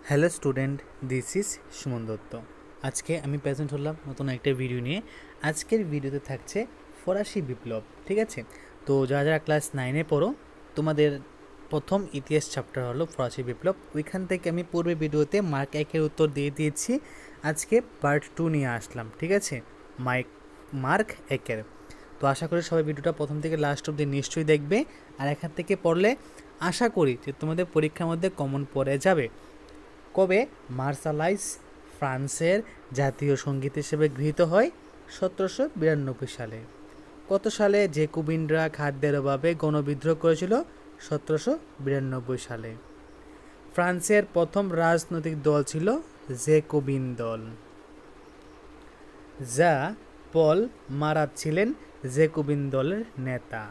Hello student, this is Suman Dutta. আজকে আমি present হলাম নতুন একটা ভিডিও নিয়ে। আজকের ভিডিওতে থাকছে ফরাসি বিপ্লব। ঠিক আছে, তো যারা যারা ক্লাস 9-এ পড়ো, তোমাদের প্রথম ইতিহাস চ্যাপ্টার হলো ফরাসি বিপ্লব। ওইখান থেকে আমি পূর্বের ভিডিওতে মার্ক 1-এর উত্তর দিয়ে দিয়েছি। আজকে পার্ট 2 নিয়ে আসলাম। ঠিক আছে, মার্ক 1-এর। তো আশা করি সবাই ভিডিওটা প্রথম থেকে লাস্ট অবধি নিশ্চয়ই দেখবে। আর এখান থেকে পড়লে আশা করি যে তোমাদের পরীক্ষার মধ্যে কমন পড়ে যাবে। কবে মার্শালাইজ ফ্রান্সের জাতীয় সঙ্গীত হিসেবে গৃহীত হয়? 1792 সালে। কত সালে জেকোবিনরা খাদ্যের অভাবে গণবিদ্রোহ করেছিল? 1792 সালে। ফ্রান্সের প্রথম রাজনৈতিক দল ছিল জেকোবিন দল। যা পল মারাত ছিলেন জেকোবিন দলের নেতা।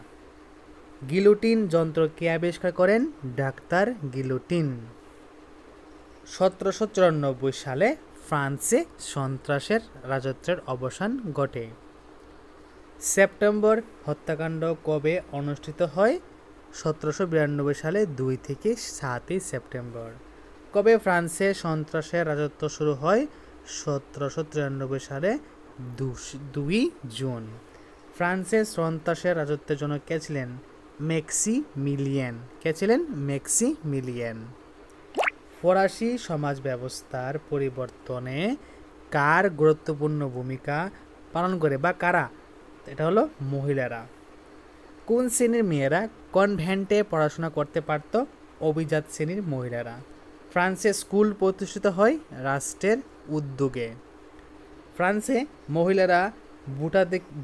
গিলোটিন যন্ত্র কে আবিষ্কার করেন? Doctor guillotine. 1794 সালে ফ্রান্সে সন্ত্রাসের রাজত্বের অবসান ঘটে। সেপ্টেম্বর হত্যাকাণ্ড কবে অনুষ্ঠিত হয়? 1792 সালে 2 থেকে 7 সেপ্টেম্বর। কবে ফ্রান্সে সন্ত্রাসের রাজত্ব শুরু হয়? 1793 সালে 2 জুন। ফ্রান্সে সন্ত্রাসের রাজত্বের জন্য কে ছিলেন? ম্যাক্সিমিলিয়ান। কে ছিলেন? ম্যাক্সিমিলিয়ান। ফরাসি সমাজ ব্যবস্থার পরিবর্তনে কার গুরুত্বপূর্ণ ভূমিকা পালন করে বা কারা? এটা হলো মহিলারা। কোন শ্রেণীর মেয়েরা কনভেন্টে পড়াশোনা করতে পারত? অভিজাত শ্রেণীর মহিলারা। ফ্রান্সে স্কুল প্রতিষ্ঠিত হয় রাষ্ট্রের উদ্যোগে। ফ্রান্সে মহিলারা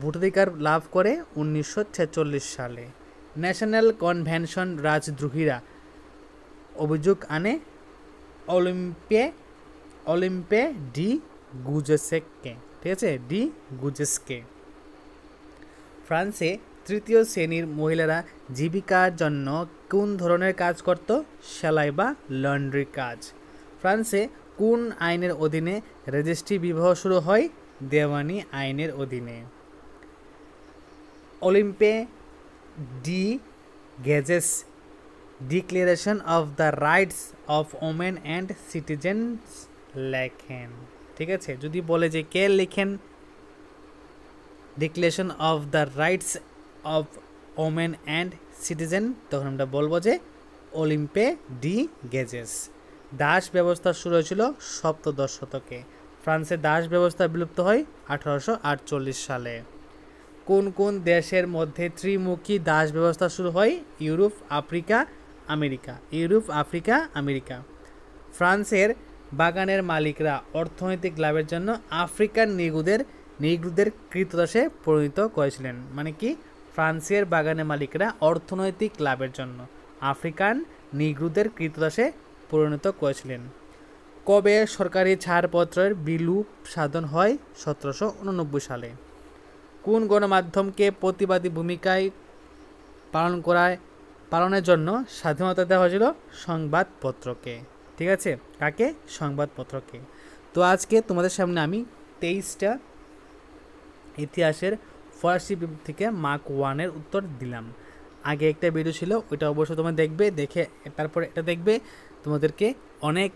ভোটাধিকার লাভ করে 1946 সালে। ন্যাশনাল কনভেনশন রাজদ্রোহীরা অভিযোগ আনে অলিম্পে ডি গুজেসকে। ঠিক আছে, ডি গুজেসকে। ফ্রান্সে তৃতীয় শ্রেণীর মহিলারা জীবিকার জন্য কোন ধরনের কাজ করত? সেলাই বা লন্ড্রি কাজ। ফ্রান্সে কোন আইনের অধীনে রেজিস্ট্রি বিবাহ শুরু হয়? দেওয়ানি আইনের অধীনে। Olympe de Gouges declaration of the rights of women and citizens লেখেন। ঠিক আছে, যদি বলে যে কে লেখেন declaration of the rights of women and citizen, তখন আমরা বলবো যে অলিম্পে ডি গেজেস। দাস ব্যবস্থা শুরু হয়েছিল সপ্তদশ শতকে। ফ্রান্সে দাস ব্যবস্থা বিলুপ্ত হয় 1848 সালে। কোন কোন দেশের মধ্যে ত্রিমুখী দাস ব্যবস্থা শুরু হয়? Europe, Africa, America. Europe, Africa, America. ফ্রান্সের বাগানের মালিকরা অর্থনৈতিক লাভের জন্য আফ্রিকান নিগ্রোদের কৃতদাসে পরিণত করেছিলেন। মানে কি, ফ্রান্সের বাগানের মালিকরা অর্থনৈতিক লাভের জন্য আফ্রিকান নিগ্রোদের কৃতদাসে পরিণত করেছিলেন। কবে সরকারি ছাড়পত্রের বিলুপ সাধন হয়? 1789 সালে। কোন গণমাধ্যমকে প্রতিবাদী ভূমিকায় পালনের জন্য স্বাধীনতা দেওয়া হয়েছিল? সংবাদপত্রকে। ঠিক আছে, কাকে? সংবাদপত্রকে। তো আজকে তোমাদের সামনে আমি 23টা ইতিহাসের ফরাসি থেকে মার্ক 1-এর উত্তর দিলাম। আগে একটা ভিডিও ছিল, ওইটা অবশ্যই তোমরা দেখবে, দেখে তারপরে এটা দেখবে, তোমাদেরকে অনেক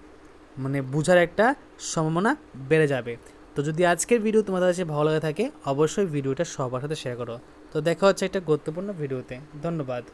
বোঝার একটা সম্ভাবনা বেড়ে যাবে। তো যদি আজকের ভিডিও তোমাদের কাছে ভালো লাগে থাকে, অবশ্যই ভিডিওটা সবার সাথে শেয়ার করো। তো দেখা হচ্ছে একটা গুরুত্বপূর্ণ ভিডিওতে। ধন্যবাদ।